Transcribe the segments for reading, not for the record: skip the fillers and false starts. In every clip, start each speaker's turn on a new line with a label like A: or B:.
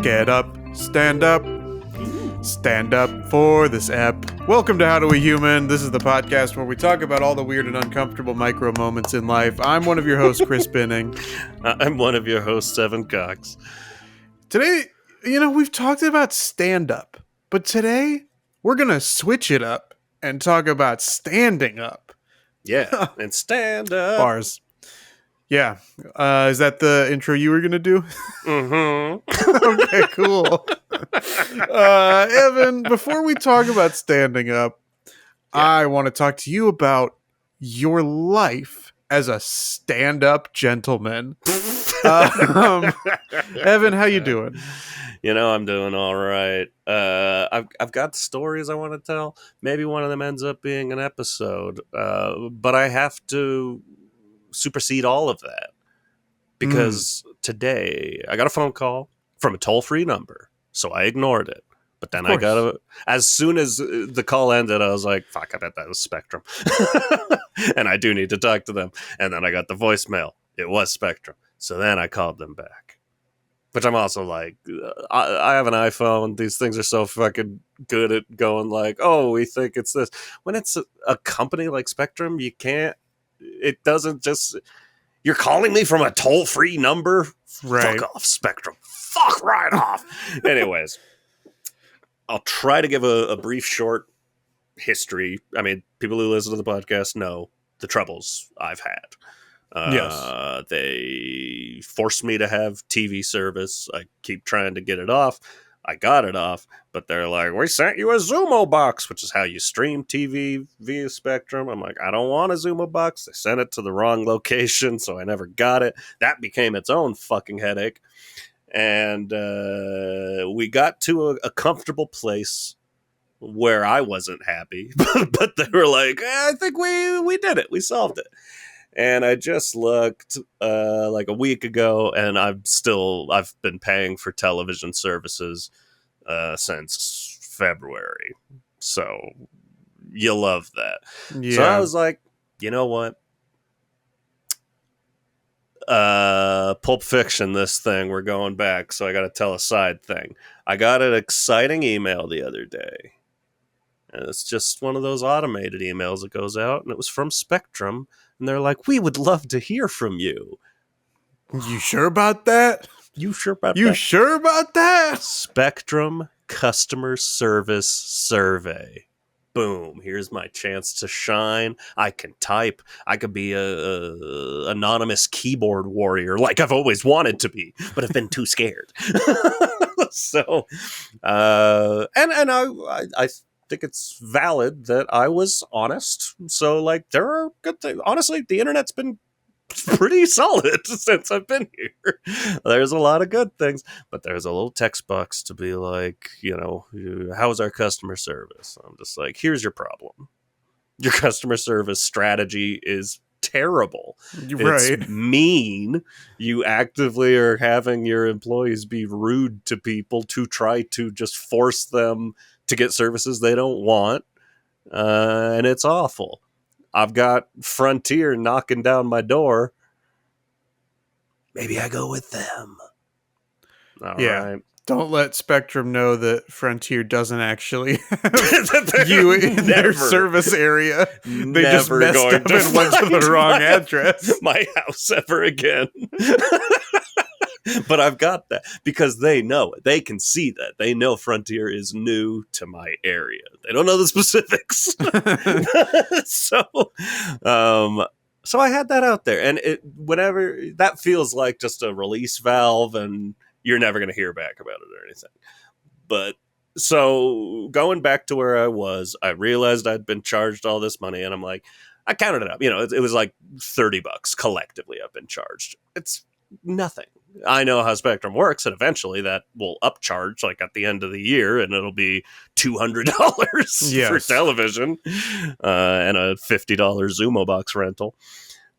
A: Get up, stand up for this ep. Welcome to HowDoWeHuman. This is the podcast where we talk about all the weird and uncomfortable micro moments in life. I'm one of your hosts, Chris Binning.
B: I'm one of your hosts, Evan Cox.
A: Today, we've talked about stand-up, but today we're going to switch it up and talk about standing up.
B: Yeah, and stand up.
A: Bars. Yeah. Is that the intro you were going to do?
B: Mm-hmm.
A: Okay, cool. Evan, before we talk about standing up, I want to talk to you about your life as a stand-up gentleman. Evan, how you doing?
B: I'm doing all right. I've got stories I want to tell. Maybe one of them ends up being an episode, but I have to supersede all of that because today I got a phone call from a toll-free number, so I ignored it. But then as soon as the call ended, I was like, fuck, I bet that was Spectrum. And I do need to talk to them. And then I got the voicemail. It was Spectrum. So then I called them back. Which I'm also like, I have an iPhone. These things are so fucking good at going like, oh, we think it's this. When it's a company like Spectrum, it doesn't just, you're calling me from a toll-free number?
A: Right.
B: Fuck off, Spectrum. Fuck right off. Anyways. I'll try to give a brief, short history. I mean, people who listen to the podcast know the troubles I've had.
A: Yes.
B: They forced me to have TV service. I keep trying to get it off. I got it off, but they're like, we sent you a Zumo box, which is how you stream TV via Spectrum. I'm like, I don't want a Zumo box. They sent it to the wrong location, so I never got it. That became its own fucking headache. And we got to a comfortable place where I wasn't happy, but they were like, I think we did it. We solved it. And I just looked like a week ago, and I've been paying for television services since February. So you love that.
A: Yeah.
B: So I was like, you know what? Pulp Fiction, this thing, we're going back, so I gotta tell a side thing. I got an exciting email the other day, and it's just one of those automated emails that goes out, and it was from Spectrum, and they're like, we would love to hear from you.
A: You sure about that?
B: You sure about
A: that?
B: Spectrum Customer Service Survey. Boom, here's my chance to shine. I can type. I could be a anonymous keyboard warrior like I've always wanted to be, but I've been too scared. So, and I think it's valid that I was honest. So, like, there are good things. Honestly, the internet's been pretty solid since I've been here. There's a lot of good things, but there's a little text box to be like, how's our customer service? I'm just like, here's your problem. Your customer service strategy is terrible.
A: Right.
B: It's mean. You actively are having your employees be rude to people to try to just force them to get services they don't want. And it's awful. I've got Frontier knocking down my door. Maybe I go with them. All right.
A: Don't let Spectrum know that Frontier doesn't actually have you in their service area. They just messed up and went to the wrong address.
B: My house ever again. But I've got that because they know it. They can see that. They know Frontier is new to my area. They don't know the specifics. So I had that out there. And whenever that feels like just a release valve and you're never going to hear back about it or anything. But so going back to where I was, I realized I'd been charged all this money and I'm like, I counted it up. It was like $30 collectively I've been charged. It's nothing. I know how Spectrum works, and eventually that will upcharge like at the end of the year, and it'll be $200 for television and a $50 Zumo box rental.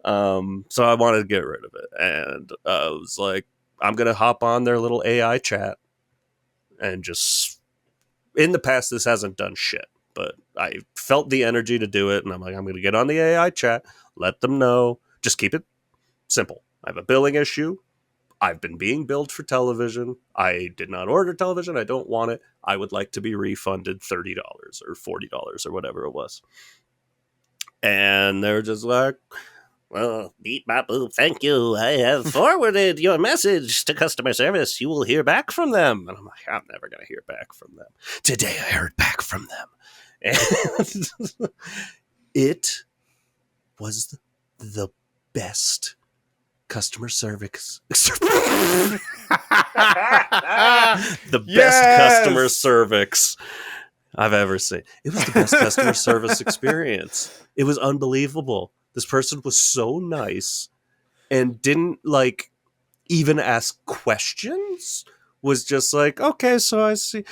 B: So I wanted to get rid of it, and I was like, I'm gonna hop on their little AI chat, and just in the past this hasn't done shit, but I felt the energy to do it, and I'm like, I'm gonna get on the AI chat, let them know, just keep it simple. I have a billing issue. I've been being billed for television. I did not order television. I don't want it. I would like to be refunded $30 or $40 or whatever it was. And they're just like, well, beep bop boop, thank you. I have forwarded your message to customer service. You will hear back from them. And I'm like, I'm never going to hear back from them. Today I heard back from them. And it was the best customer service. The best customer service I've ever seen. It was the best customer service experience. It was unbelievable. This person was so nice and didn't like even ask questions. Was just like, okay, so I see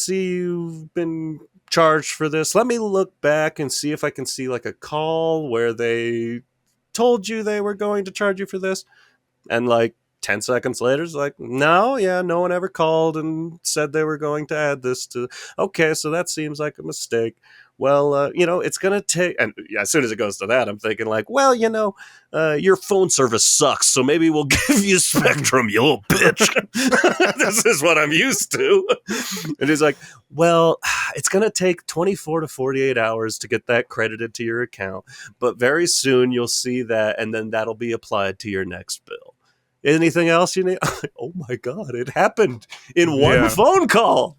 B: you've been charged for this. Let me look back and see if I can see like a call where they told you they were going to charge you for this. And like 10 seconds later, it's like, no one ever called and said they were going to add this to. Okay, so that seems like a mistake. Well, it's going to take, and as soon as it goes to that, I'm thinking like, well, your phone service sucks, so maybe we'll give you Spectrum, you little bitch. This is what I'm used to. And he's like, well, it's going to take 24 to 48 hours to get that credited to your account, but very soon you'll see that, and then that'll be applied to your next bill. Anything else you need? Oh my God, it happened in one phone call.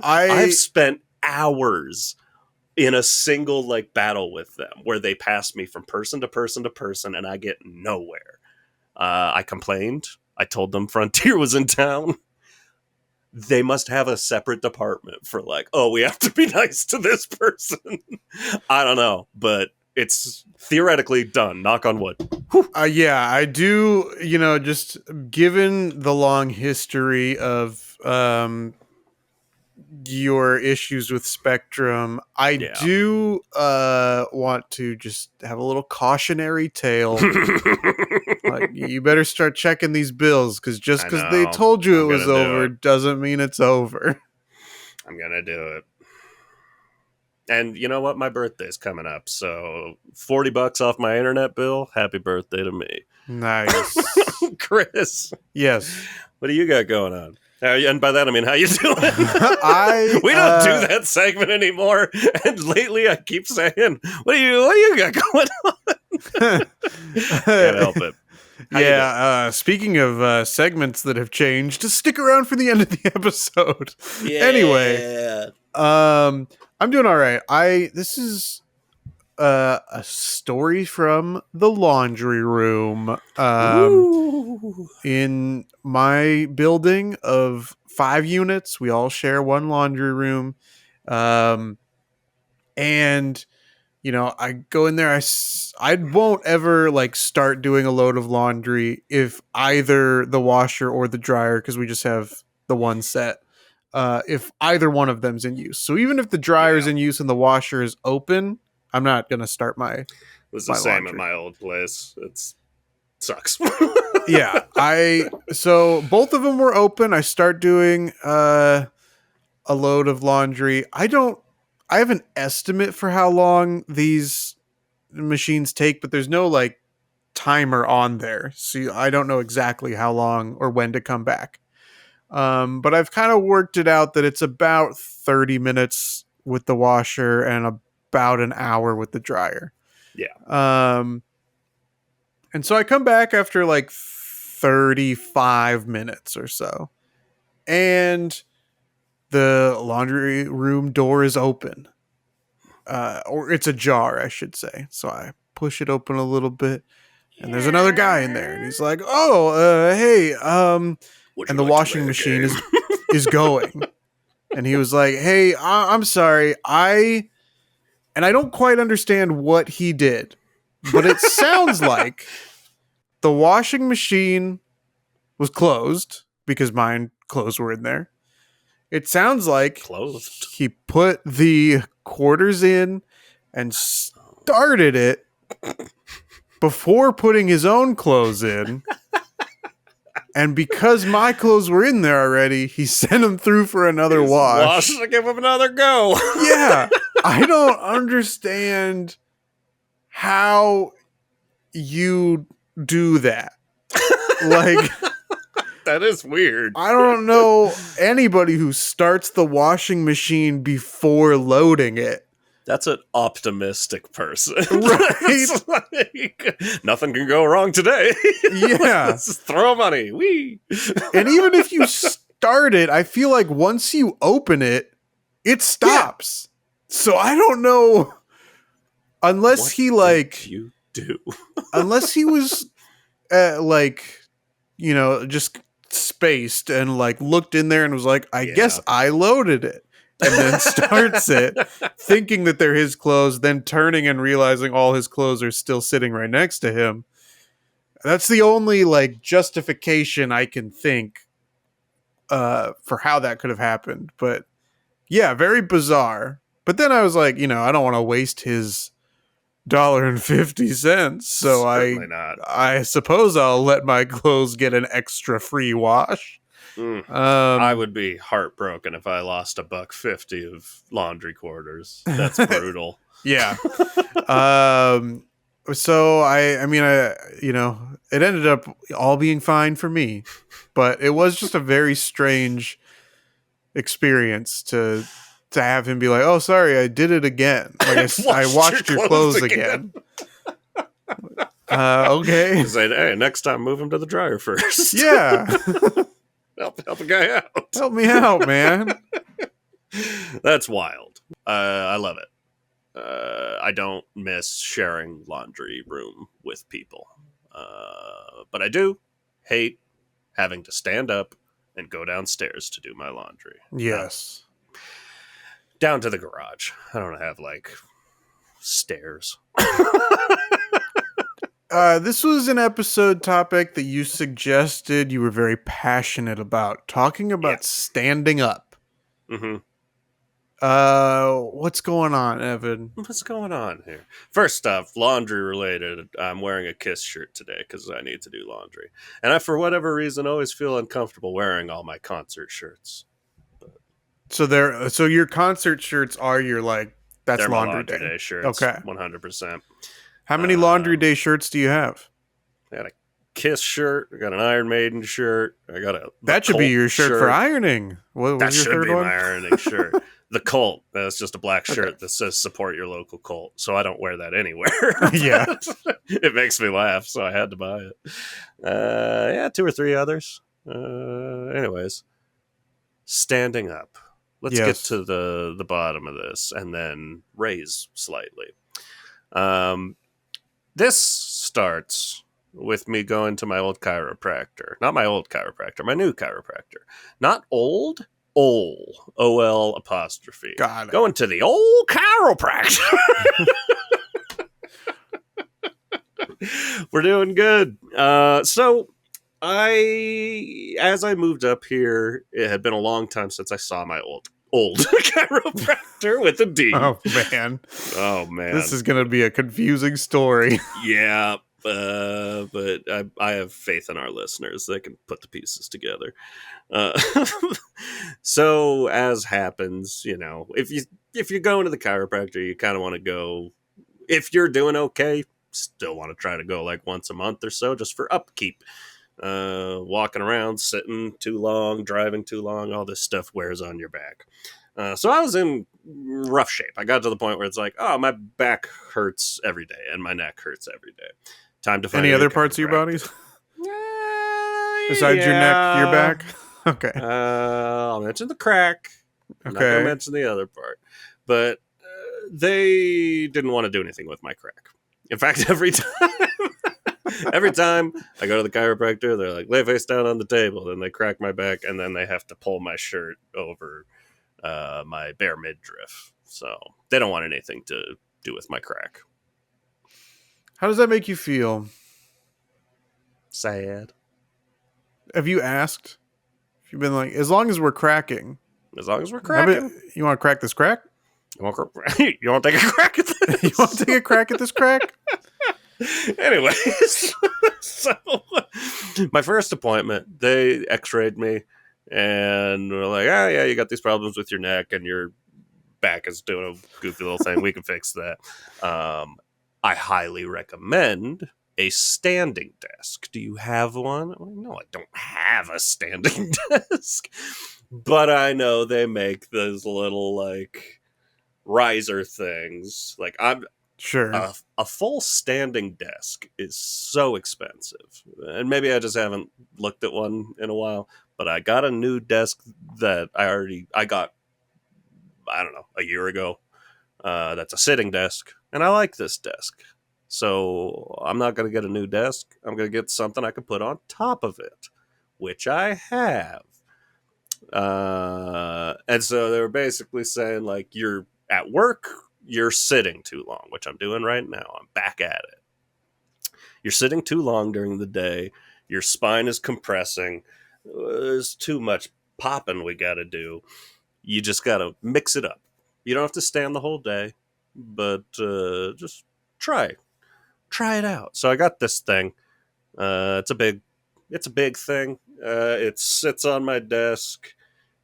B: I've spent hours in a single like battle with them where they pass me from person to person to person and I get nowhere. I complained. I told them Frontier was in town. They must have a separate department for like, oh, we have to be nice to this person. I don't know, but it's theoretically done. Knock on wood.
A: Yeah, I do. Just given the long history of your issues with Spectrum, I do want to just have a little cautionary tale. Like, you better start checking these bills, because just because they told you it was over doesn't mean it's over.
B: I'm gonna do it. And you know what? My birthday's coming up, so $40 off my internet bill. Happy birthday to me.
A: Nice.
B: Chris.
A: Yes.
B: What do you got going on? And by that, I mean, how you doing?
A: We
B: don't do that segment anymore. And lately I keep saying, what do you got going on? Can't help it.
A: Speaking of segments that have changed, just stick around for the end of the episode.
B: Yeah.
A: Anyway, I'm doing all right. This is a story from the laundry room. In my building of 5 units, we all share one laundry room. And I go in there. I won't ever like start doing a load of laundry if either the washer or the dryer, because we just have the one set. If either one of them's in use. So even if the dryer's in use and the washer is open, I'm not going to start my It
B: was the same at my old place. It sucks.
A: So both of them were open. I start doing a load of laundry. I have an estimate for how long these machines take, but there's no like timer on there. So I don't know exactly how long or when to come back. But I've kind of worked it out that it's about 30 minutes with the washer and about an hour with the dryer.
B: Yeah.
A: And so I come back after like 35 minutes or so, and the laundry room door is open. Or it's ajar, I should say. So I push it open a little bit, and there's another guy in there, and he's like, hey, and the washing machine is going. And he was like, hey, I'm sorry. I don't quite understand what he did, but it sounds like the washing machine was closed because mine clothes were in there. It sounds like
B: closed.
A: He put the quarters in and started it before putting his own clothes in. And because my clothes were in there already, he sent them through for another wash.
B: To give him another go.
A: Yeah. I don't understand how you do that. Like,
B: That is weird.
A: I don't know anybody who starts the washing machine before loading it.
B: That's an optimistic person.
A: Right.
B: It's like, nothing can go wrong today.
A: Yeah.
B: Let's just throw money. Whee!
A: And even if you start it, I feel like once you open it, it stops. So I don't know. Unless
B: What
A: he,
B: did
A: like,
B: you do?
A: unless he was, like, you know, just spaced and, like, looked in there and was like, I guess I loaded it. And then starts it, thinking that they're his clothes, then turning and realizing all his clothes are still sitting right next to him. That's the only, like, justification I can think for how that could have happened. But yeah, very bizarre. But then I was like, you know, I don't want to waste his $1.50. So
B: Certainly not.
A: I suppose I'll let my clothes get an extra free wash.
B: I would be heartbroken if I lost $1.50 of laundry quarters. That's brutal.
A: Yeah. So I mean, you know, it ended up all being fine for me, but it was just a very strange experience to have him be like, "Oh, sorry, I did it again. Like I washed your clothes again." Okay.
B: Say, hey, next time move him to the dryer first.
A: Yeah.
B: help a guy out.
A: Help me out, man.
B: That's wild. I love it. I don't miss sharing laundry room with people. But I do hate having to stand up and go downstairs to do my laundry.
A: Yes.
B: Down to the garage. I don't have, like, stairs.
A: This was an episode topic that you suggested you were very passionate about, talking about standing up.
B: Mm-hmm.
A: What's going on, Evan?
B: What's going on here? First off, laundry related. I'm wearing a Kiss shirt today because I need to do laundry. And I, for whatever reason, always feel uncomfortable wearing all my concert shirts.
A: So your concert shirts are your, like, that's
B: They're
A: laundry,
B: my laundry day shirts.
A: Okay.
B: 100%.
A: How many laundry day shirts do you have?
B: I got a Kiss shirt. I got an Iron Maiden shirt. I got a
A: That should be your shirt for ironing. What
B: that
A: was your
B: should
A: third
B: be
A: one?
B: my ironing shirt. The Cult. That's just a black shirt that says support your local cult. So I don't wear that anywhere.
A: Yeah.
B: It makes me laugh, so I had to buy it. Yeah, 2 or 3 others. Anyways, standing up. Let's get to the bottom of this and then raise slightly. This starts with me going to my old chiropractor. Not my old chiropractor, my new chiropractor. Not old, O-L apostrophe.
A: Got it.
B: Going to the old chiropractor. We're doing good. So as I moved up here, it had been a long time since I saw my old chiropractor with a D.
A: Oh man. This is going to be a confusing story.
B: Yeah. But I have faith in our listeners. They can put the pieces together. So as happens, you know, if you're going to the chiropractor, you kind of want to go, if you're doing okay, still want to try to go like once a month or so, just for upkeep. Walking around, sitting too long, driving too long, all this stuff wears on your back. So I was in rough shape. I got to the point where it's like, oh, my back hurts every day and my neck hurts every day. Time to find
A: any other parts of your bodies besides your neck, your back. Okay.
B: I'll mention the crack. I'm not gonna mention the other part, but they didn't want to do anything with my crack. In fact, every time I go to the chiropractor, they're like, lay face down on the table. Then they crack my back, and then they have to pull my shirt over my bare midriff. So they don't want anything to do with my crack.
A: How does that make you feel?
B: Sad.
A: Have you asked? Have you been like, as long as we're cracking?
B: As long as we're cracking.
A: You want to crack this crack?
B: You want to take a crack at this?
A: You want to take a crack at this crack?
B: Anyways, so my first appointment, they x-rayed me and were like, oh yeah, you got these problems with your neck and your back is doing a goofy little thing. We can fix that. I highly recommend a standing desk. Do you have one? Well, no, I don't have a standing desk. But I know they make those little like riser things. Like
A: Sure.
B: a full standing desk is so expensive. And maybe I just haven't looked at one in a while, but I got a new desk that I got, I don't know, a year ago. That's a sitting desk, and I like this desk. So I'm not going to get a new desk. I'm going to get something I can put on top of it, which I have. And so they were basically saying, like, you're at work, you're sitting too long, which I'm doing right now. I'm back at it. You're sitting too long during the day. Your spine is compressing. There's too much popping we got to do. You just got to mix it up. You don't have to stand the whole day, but just try it out. So I got this thing. It's a big thing. It sits on my desk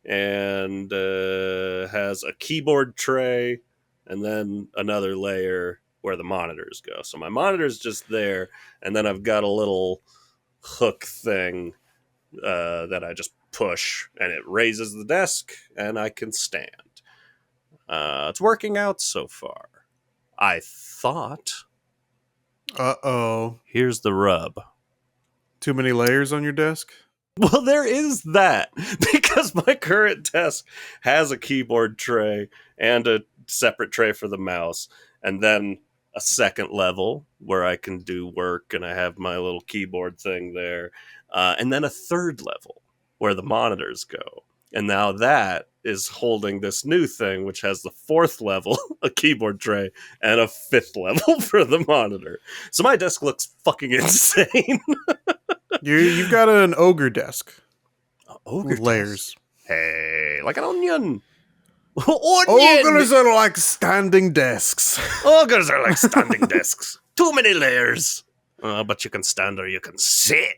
B: and has a keyboard tray and then another layer where the monitors go. So my monitor's just there, and then I've got a little hook thing that I just push, and it raises the desk, and I can stand. It's working out so far. I thought.
A: Uh-oh.
B: Here's the rub.
A: Too many layers on your desk?
B: Well, there is that, because my current desk has a keyboard tray and a separate tray for the mouse, and then a second level where I can do work and I have my little keyboard thing there, and then a third level where the monitors go. And now that is holding this new thing, which has the fourth level, a keyboard tray, and a fifth level for the monitor. So my desk looks fucking insane.
A: You've got an ogre desk.
B: Ogre
A: with layers.
B: Hey, like an onion.
A: Ogres are like standing desks.
B: Ogres are like standing desks. Too many layers. But you can stand or you can sit.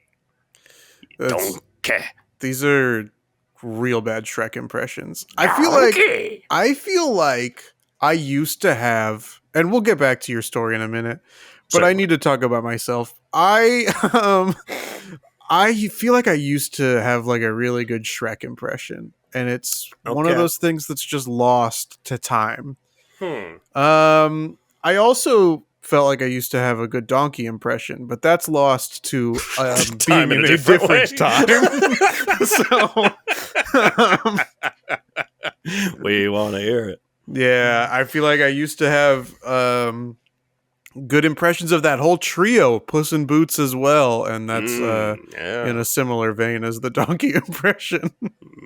B: Don't care.
A: These are real bad Shrek impressions. I feel like I used to have, and we'll get back to your story in a minute, but certainly. I need to talk about myself. I feel like I used to have like a really good Shrek impression, and it's one of those things that's just lost to time. I also felt like I used to have a good donkey impression, but that's lost to being in a different time. So
B: we want to hear it.
A: Yeah, I feel like I used to have good impressions of that whole trio, Puss in Boots as well, and that's in a similar vein as the donkey impression.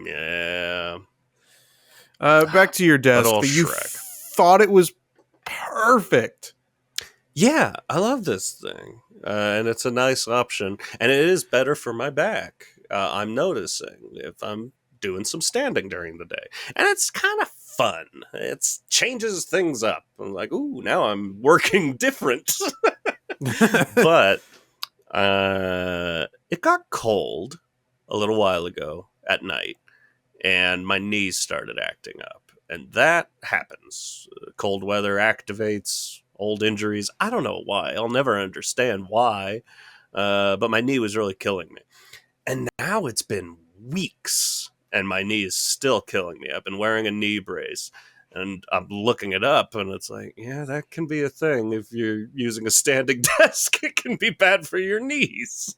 B: Yeah.
A: Back to your desk. You thought it was perfect.
B: Yeah, I love this thing, and it's a nice option, and it is better for my back. I'm noticing if I'm doing some standing during the day, and it's kind of fun. It changes things up. I'm like, ooh, now I'm working different. But it got cold a little while ago at night, and my knees started acting up, and that happens. Cold weather activates old injuries. I don't know why. I'll never understand why. But my knee was really killing me. And now it's been weeks and my knee is still killing me. I've been wearing a knee brace and I'm looking it up and it's like, yeah, that can be a thing. If you're using a standing desk, it can be bad for your knees.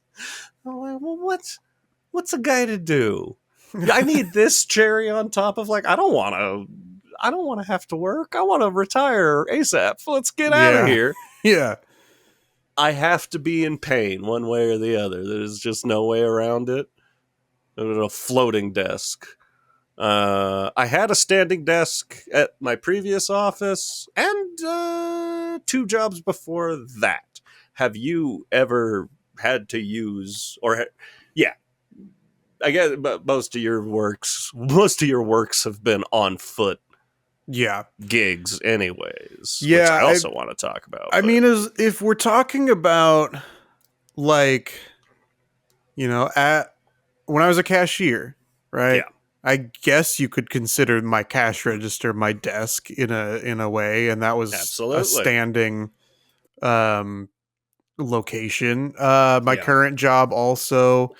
B: I'm like, well, what's a guy to do? I need this cherry on top of like, I don't want to have to work. I want to retire ASAP. Let's get out of here.
A: Yeah.
B: I have to be in pain one way or the other. There's just no way around it. A floating desk. I had a standing desk at my previous office and 2 jobs before that. Have you ever had to use yeah. I guess most of your works have been on foot.
A: Yeah,
B: gigs anyways.
A: Yeah,
B: which I also want to talk about.
A: I mean, if we're talking about like, when I was a cashier, right?
B: Yeah.
A: I guess you could consider my cash register my desk in a way, and that was
B: absolutely
A: a standing location. My
B: Yeah,
A: current job also,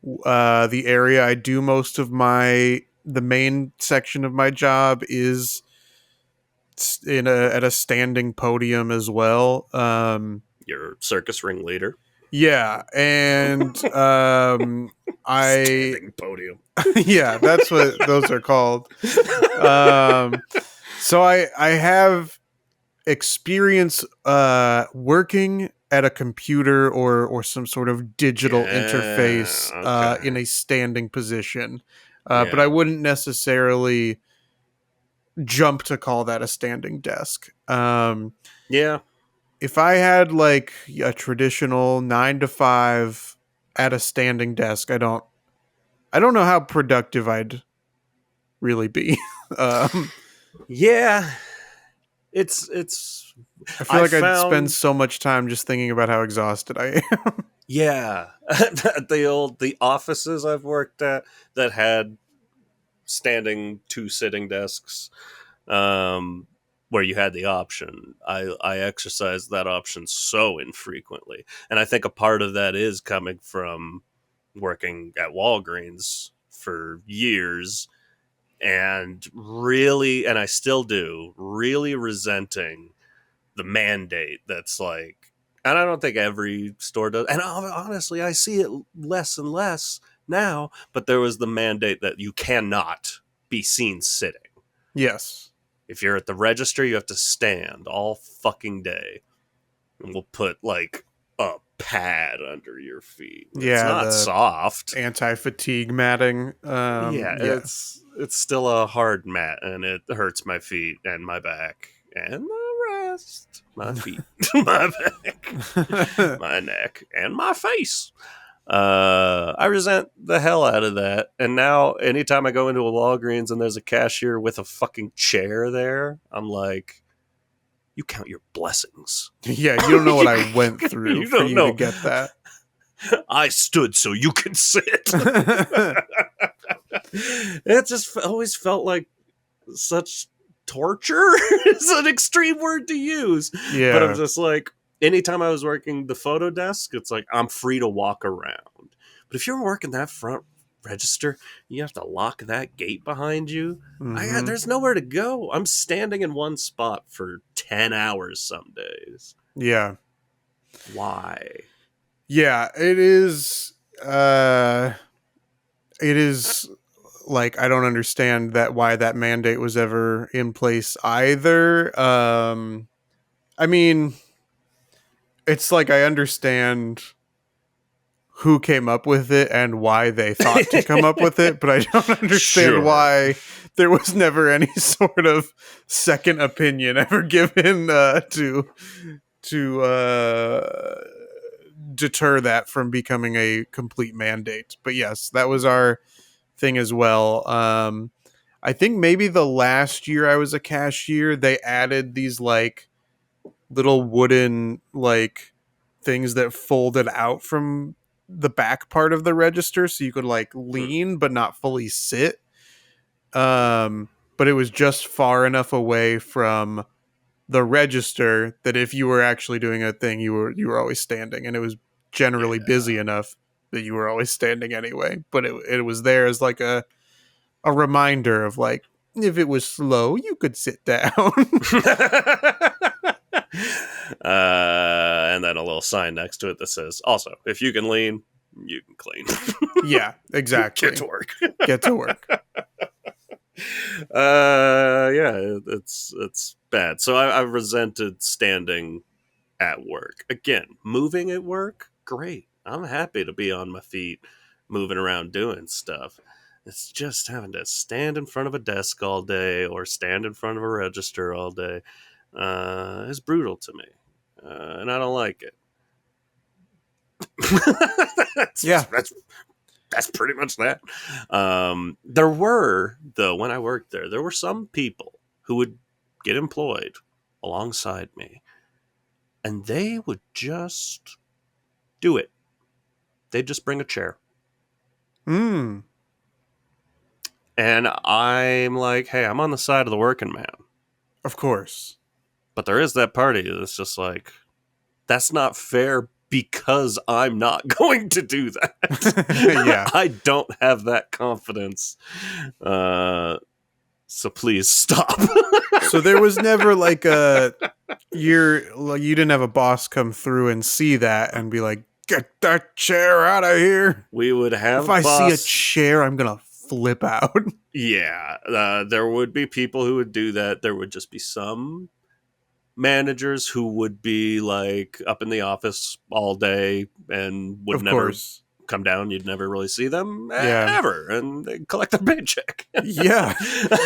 A: the area I do most of the main section of my job is in a at a standing podium as well.
B: you're circus ringleader.
A: Yeah, and I
B: Standing podium.
A: yeah, that's what those are called. Um, so I have experience working at a computer or some sort of digital
B: Yeah,
A: interface
B: okay.
A: in a standing position, but I
B: Yeah.
A: wouldn't necessarily jump to call that a standing desk.
B: Yeah.
A: If I had like a traditional 9 to 5 at a standing desk, I don't know how productive I'd really be. um,
B: Yeah. It's
A: I feel
B: I
A: like I'd spend
B: found
A: so much time just thinking about how exhausted I am.
B: yeah. The offices I've worked at that had standing two sitting desks, um where you had the option. I exercised that option so infrequently. And I think a part of that is coming from working at Walgreens for years and really, and I still do, really resenting the mandate that's like, and I don't think every store does, and honestly, I see it less and less now, but there was the mandate that you cannot be seen sitting.
A: Yes.
B: If you're at the register, you have to stand all fucking day. And we'll put like a pad under your feet. It's
A: Yeah,
B: not
A: the
B: soft.
A: anti-fatigue matting.
B: Yeah,
A: Yeah.
B: it's still a hard mat, and it hurts my feet and my back and the rest. My feet, my back, my neck, and my face. I resent the hell out of that. And now, anytime I go into a Walgreens and there's a cashier with a fucking chair there, I'm like, you count your blessings.
A: Yeah, you don't know what
B: you,
A: I went through
B: you
A: for
B: don't
A: you to
B: know.
A: get that.
B: I stood so you can sit. It just always felt like such torture. Is an extreme word to use, but I'm
A: Yeah.
B: just like, anytime I was working the photo desk, it's like I'm free to walk around. But if you're working that front register, you have to lock that gate behind you.
A: Mhm.
B: There's nowhere to go. I'm standing in one spot for 10 hours some days.
A: Yeah.
B: Why?
A: Yeah, it is like I don't understand that why that mandate was ever in place either. I mean, it's like I understand who came up with it and why they thought to come up with it, but I don't understand
B: Sure.
A: why there was never any sort of second opinion ever given to deter that from becoming a complete mandate. But yes, that was our thing as well. I think maybe the last year I was a cashier, they added these like little wooden like things that folded out from the back part of the register so you could like
B: Hmm.
A: lean but not fully sit. But it was just far enough away from the register that if you were actually doing a thing, you were always standing, and it was generally
B: Yeah.
A: busy enough that you were always standing anyway. But it was there as like a reminder of like if it was slow, you could sit down.
B: And then a little sign next to it that says, also, if you can lean, you can clean.
A: Yeah,
B: Get to
A: exactly.
B: work.
A: Get to work.
B: Yeah, it's bad. So I resented standing at work. Again, moving at work, great. I'm happy to be on my feet, moving around doing stuff. It's just having to stand in front of a desk all day or stand in front of a register all day. Is brutal to me, and I don't like it. that's,
A: Yeah.
B: that's that's pretty much that. There were, though, when I worked there were some people who would get employed alongside me, and they would just do it. They'd just bring a chair.
A: Mm,
B: And I'm like, hey, I'm on the side of the working man.
A: of course.
B: But there is that party that's just like, that's not fair because I'm not going to do
A: Yeah.
B: that. I don't have that confidence. So please stop.
A: So there was never like you didn't have a boss come through and see that and be like, get that chair out of here.
B: We would
A: If
B: have
A: I see a
B: boss.
A: chair, I'm gonna flip out.
B: Yeah, there would be people who would do that. There would just be some managers who would be like up in the office all day and would
A: Of
B: never
A: course.
B: come down. You'd never really see them
A: Yeah.
B: ever, and they collect their paycheck.
A: Yeah.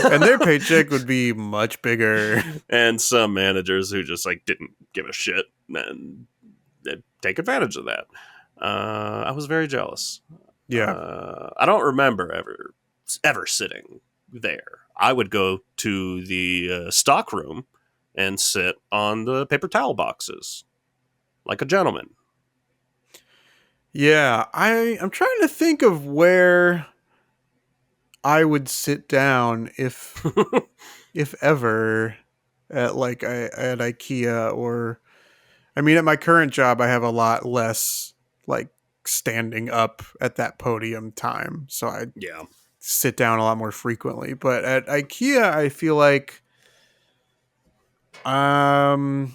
A: And their paycheck would be much bigger.
B: And some managers who just like didn't give a shit and they'd take advantage of that. I was very jealous.
A: Yeah.
B: I don't remember ever sitting there. I would go to the stock room and sit on the paper towel boxes like a gentleman.
A: Yeah. I'm trying to think of where I would sit down if ever at at IKEA or I mean at my current job I have a lot less like standing up at that podium time. So I
B: Yeah.
A: sit down a lot more frequently. But at IKEA I feel like um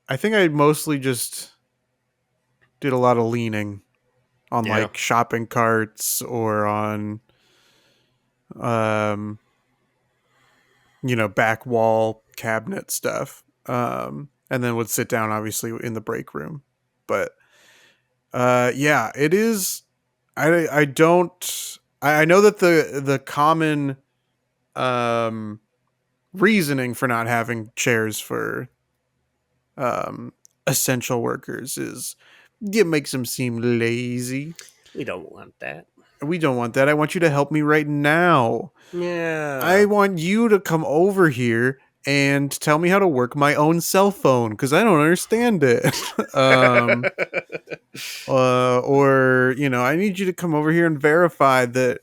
A: I think I mostly just did a lot of leaning on
B: Yeah.
A: like shopping carts or on um back wall cabinet stuff. And then would sit down obviously in the break room. But yeah, it is I don't I know that the common um reasoning for not having chairs for essential workers is it makes them seem lazy.
B: We don't want that.
A: We don't want that. I want you to help me right now. I
B: Yeah.
A: want you to come over here and tell me how to work my own cell phone because I don't understand it. Or I need you to come over here and verify that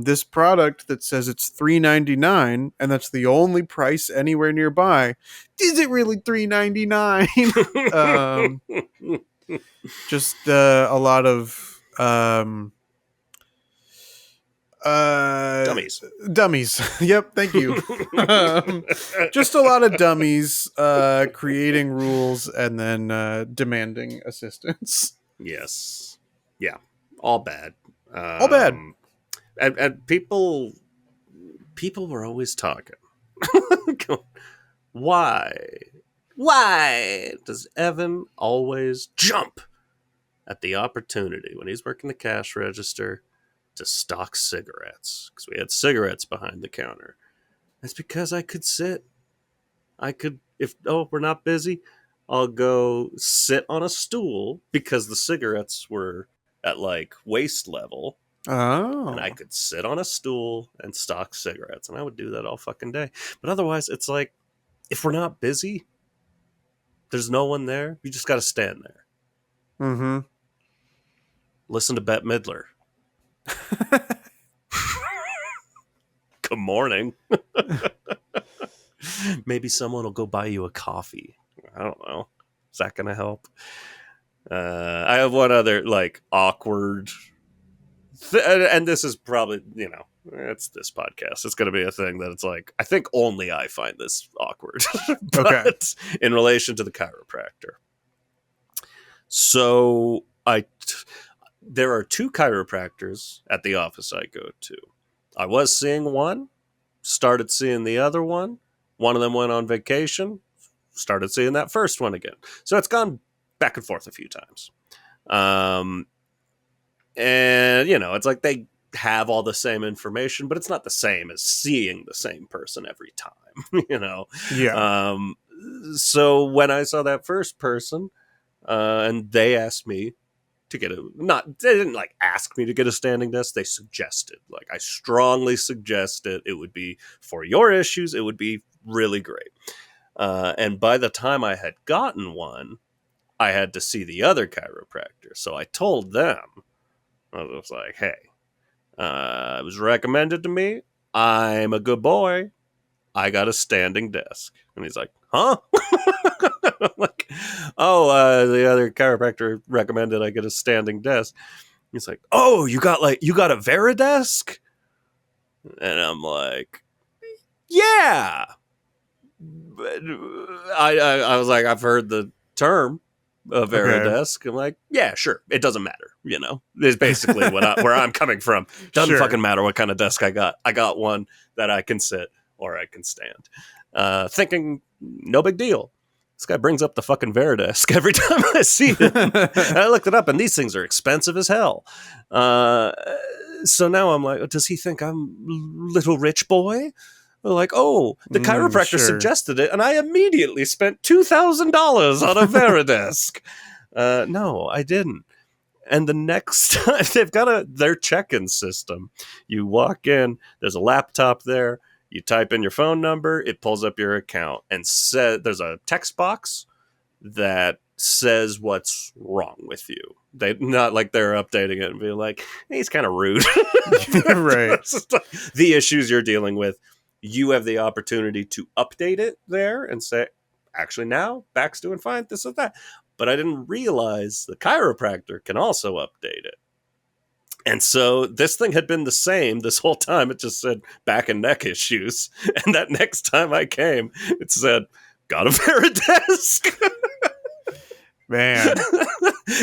A: this product that says it's $3.99 and that's the only price anywhere nearby. Is it really $3.99? um, just a lot of
B: Dummies.
A: dummies. Yep, thank you. Just a lot of dummies creating rules and then demanding assistance.
B: Yes. Yeah. All bad.
A: All bad.
B: And people were always talking. Why? Why does Evan always jump at the opportunity when he's working the cash register to stock cigarettes? Because we had cigarettes behind the counter. That's because I could sit. I could, if, we're not busy, I'll go sit on a stool because the cigarettes were at like waist level. And I
A: Oh.
B: could sit on a stool and stock cigarettes. And I would do that all fucking day. But otherwise, it's like, if we're not busy, there's no one there. You just got to stand there.
A: Mm-hmm.
B: Listen to Bette Midler. Good morning. Maybe someone will go buy you a coffee. I don't know. Is that going to help? I have one other like awkward, and this is probably it's this podcast. It's going to be a thing that it's like I think only I find this awkward. But
A: Okay.
B: in relation to the chiropractor, so there are two chiropractors at the office I go to. I was seeing one, started seeing the other one. One of them went on vacation, started seeing that first one again. So it's gone back and forth a few times. And, it's like they have all the same information, but it's not the same as seeing the same person every time,
A: Yeah.
B: So when I saw that first person, and they asked me to get they didn't like ask me to get a standing desk. They suggested, like I strongly suggested it would be for your issues. It would be really great. And by the time I had gotten one, I had to see the other chiropractor. So I told them, I was like, hey, it was recommended to me. I'm a good boy. I got a standing desk. And he's like, huh? I'm like, oh, the other chiropractor recommended I get a standing desk. He's like, oh, you got a Veridesk? And I'm like, yeah. But I was like, I've heard the term
A: Okay.
B: Veridesk. I'm like, yeah, sure. It doesn't matter. You know, it's basically where I'm coming from. Doesn't
A: Sure.
B: fucking matter what kind of desk I got. I got one that I can sit or I can stand. Thinking, no big deal. This guy brings up the fucking Veridesk every time I see it. And I looked it up, and these things are expensive as hell. So now I'm like, does he think I'm little rich boy? Like, oh, the chiropractor
A: Sure.
B: suggested it, and I immediately spent $2,000 on a Veridesk. No, I didn't. And the next time, they've got their check-in system. You walk in, there's a laptop there, you type in your phone number, it pulls up your account, and there's a text box that says what's wrong with you. They not like they're updating it and be like, hey, he's kind of rude.
A: Right.
B: The issues you're dealing with, you have the opportunity to update it there and say, actually now back's doing fine, this or that. But I didn't realize the chiropractor can also update it. And so this thing had been the same this whole time. It just said back and neck issues. And that next time I came, it said, got a Veridesk.
A: Man.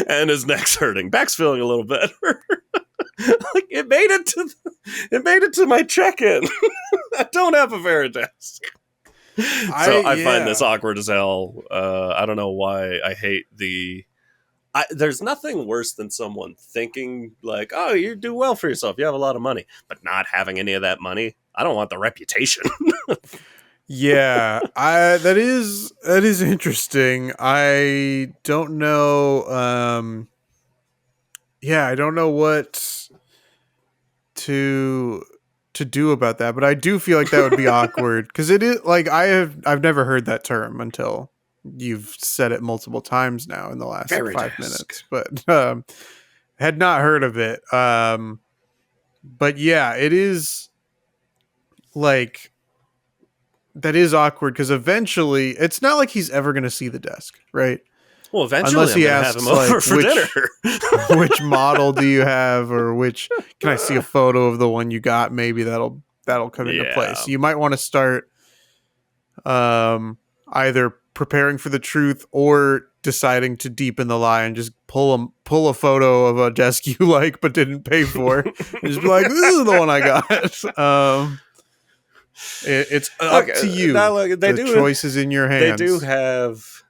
B: And his neck's hurting. Back's feeling a little better. Like it made it to my check-in. I don't have a Veridesk. So I find this awkward as hell. I don't know why I hate there's nothing worse than someone thinking like, oh, you do well for yourself, you have a lot of money, but not having any of that money. I don't want the reputation.
A: Yeah, that is interesting. I don't know. Yeah, I don't know what to do about that, but I do feel like that would be awkward because it is like I've never heard that term until you've said it multiple times now in the last
B: Veridesk.
A: 5 minutes, but had not heard of it. But yeah, it is like that is awkward because eventually it's not like he's ever going to see the desk, right?
B: Well, eventually
A: Unless he
B: I'm
A: asks,
B: have him over
A: like,
B: for dinner.
A: Which model do you have, or which can I see a photo of the one you got? Maybe that'll come into place. You might want to start either preparing for the truth or deciding to deepen the lie and just pull a photo of a desk you like but didn't pay for and just be like, this is the one I got. It's up to you. The choice is in your hands.
B: They do have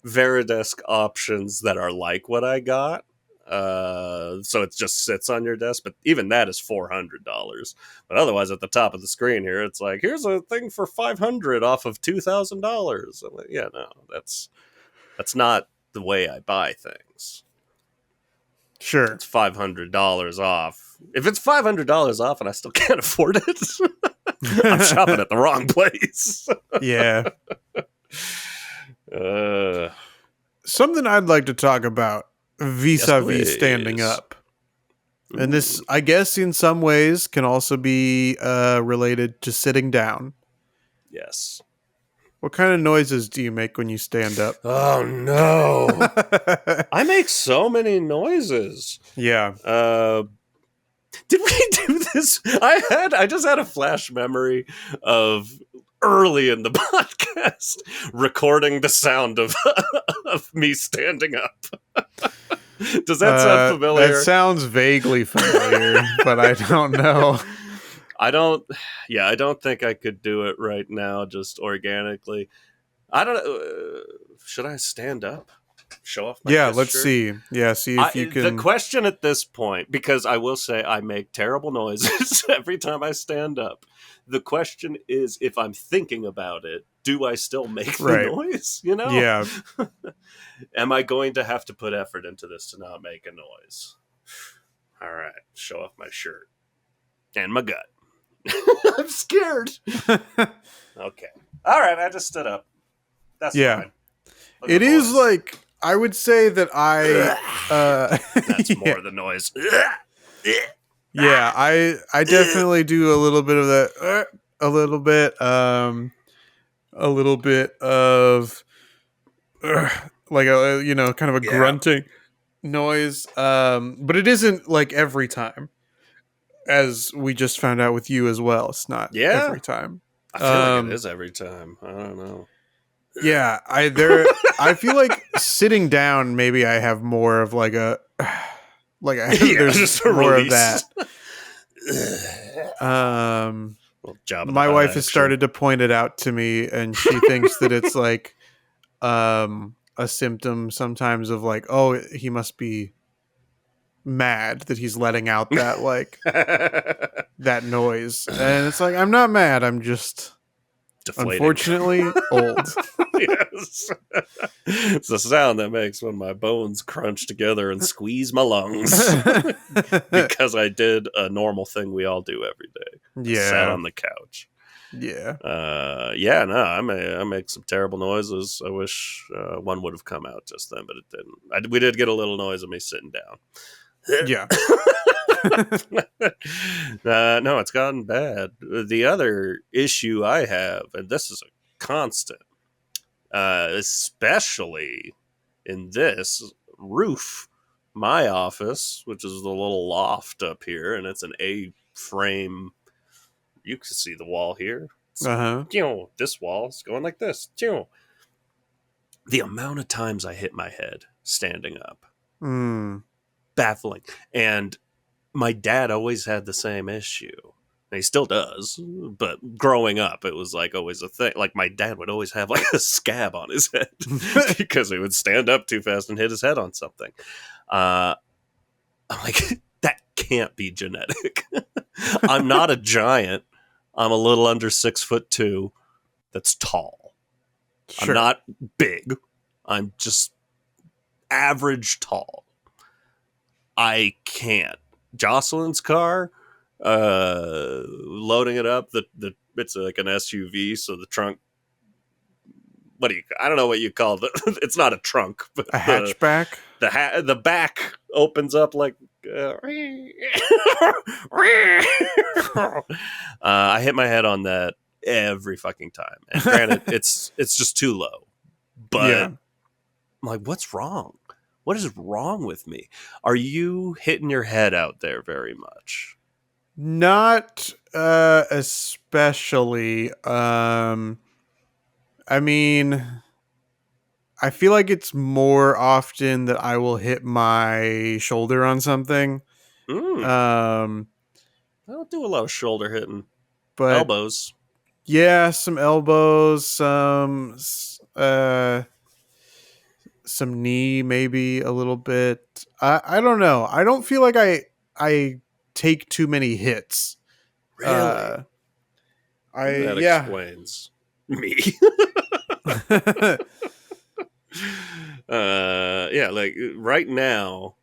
B: Veridesk options that are like what I got. So it just sits on your desk, but even that is $400. But otherwise, at the top of the screen here, it's like, here's a thing for $500 off of $2,000. I'm like, yeah, no, that's not the way I buy things.
A: Sure,
B: it's $500 off. If it's $500 off and I still can't afford it, I'm shopping at the wrong place.
A: Yeah. Something I'd like to talk about vis-a-vis standing up. And this, I guess, in some ways can also be related to sitting down.
B: Yes.
A: What kind of noises do you make when you stand up?
B: Oh, no. I make so many noises.
A: Yeah.
B: Did we do this? I just had a flash memory of early in the podcast recording the sound of me standing up. Does that sound familiar?
A: That sounds vaguely familiar, but I don't know.
B: I don't think I could do it right now just organically. I don't know. Should I stand up? Show off my
A: let's see. Yeah, see if you can.
B: The question at this point, because I will say I make terrible noises every time I stand up. The question is, if I'm thinking about it, do I still make the noise? You know?
A: Yeah.
B: Am I going to have to put effort into this to not make a noise? All right. Show off my shirt. And my gut. I'm scared. Okay. All right. I just stood up. That's fine.
A: It is like, I would say that
B: that's more the noise.
A: Yeah, I definitely do a little bit of that, a little bit. a little bit of like a kind of a
B: Yeah.
A: grunting noise, but it isn't like every time, as we just found out with you as well. It's not
B: Yeah.
A: every time.
B: I feel like it
A: um
B: is every time. I don't know.
A: yeah, I feel like sitting down, maybe I have more of like a like
B: Yeah,
A: there's
B: just a
A: more of
B: release.
A: that. um
B: Well, job of the
A: my
B: hut
A: wife has
B: action.
A: started to point it out to me, and she thinks that it's like a symptom sometimes of like, oh, he must be mad that he's letting out that like that noise. And it's like, I'm not mad, I'm just
B: Deflating.
A: unfortunately old.
B: Yes. It's the sound that makes when my bones crunch together and squeeze my lungs. Because I did a normal thing we all do every day. I sat
A: Yeah.
B: on the couch.
A: Yeah.
B: Yeah, no, I make some terrible noises. I wish one would have come out just then, but it didn't. We did get a little noise of me sitting down.
A: Yeah.
B: No, it's gotten bad. The other issue I have, and this is a constant, especially in this roof, my office, which is the little loft up here, and it's an A-frame. You can see the wall here.
A: Uh-huh.
B: This wall is going like this. The amount of times I hit my head standing up,
A: Mm.
B: baffling. And my dad always had the same issue. And he still does, but growing up, it was like always a thing. Like my dad would always have like a scab on his head because he would stand up too fast and hit his head on something. I'm like, that can't be genetic. I'm not a giant. I'm a little under 6'2". That's tall. I'm
A: Sure.
B: not big. I'm just average tall. I can't. Jocelyn's car, loading it up. The it's like an SUV, so the trunk. I don't know what you call it. It's not a trunk, but
A: A hatchback?
B: the back opens up like. I hit my head on that every fucking time. And granted, it's just too low. But
A: Yeah.
B: I'm like, what's wrong? What is wrong with me? Are you hitting your head out there very much?
A: Not especially. I mean, I feel like it's more often that I will hit my shoulder on something.
B: Mm,
A: Um,
B: I don't do a lot of shoulder hitting.
A: but
B: Elbows.
A: yeah, some elbows, some knee, maybe a little bit. I don't know. I don't feel like I take too many hits.
B: Really?
A: Uh,
B: That
A: yeah.
B: explains me. Yeah, like right now,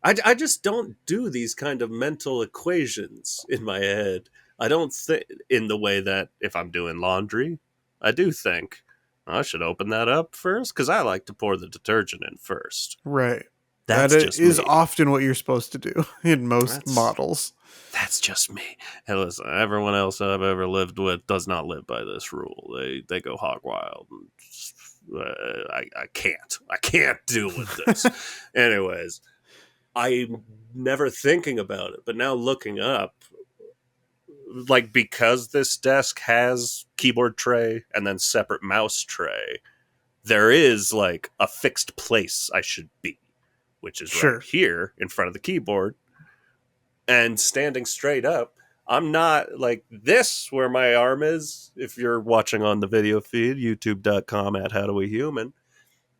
B: I just don't do these kind of mental equations in my head. I don't think in the way that if I'm doing laundry, I do think I should open that up first because I like to pour the detergent in first.
A: Right. That
B: That's just
A: is
B: me.
A: often what you're supposed to do in most
B: That's
A: models.
B: that's just me. And listen, everyone else I've ever lived with does not live by this rule. They go hog wild. And just, I can't deal with this. Anyways, I'm never thinking about it, but now looking up, like because this desk has keyboard tray and then separate mouse tray, there is like a fixed place I should be, which is right
A: Sure.
B: here in front of the keyboard and standing straight up. I'm not like this where my arm is. If you're watching on the video feed, youtube.com at HowDoWeHuman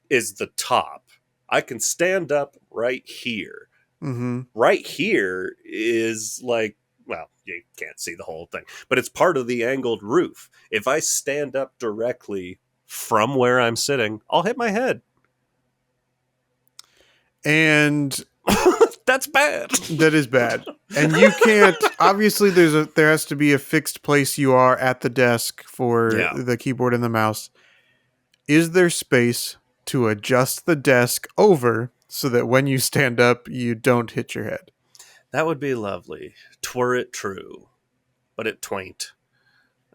B: is the top. I can stand up right here.
A: Mm-hmm.
B: Right here is like, well, you can't see the whole thing, but it's part of the angled roof. If I stand up directly from where I'm sitting, I'll hit my head.
A: And
B: That's bad.
A: that is bad. And you can't, obviously there has to be a fixed place you are at the desk for
B: Yeah,
A: the keyboard and the mouse. Is there space to adjust the desk over so that when you stand up you don't hit your head?
B: that would be lovely. Twere it true, but it twain't.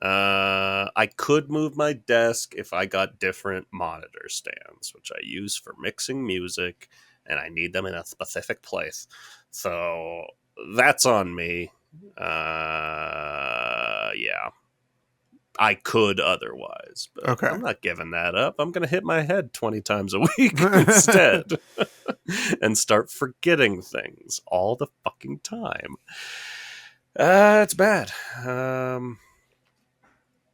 B: I could move my desk if I got different monitor stands, which I use for mixing music, and I need them in a specific place. So that's on me. Yeah, I could otherwise, but
A: Okay.
B: I'm not giving that up. I'm going to hit my head 20 times a week instead and start forgetting things all the fucking time. It's bad.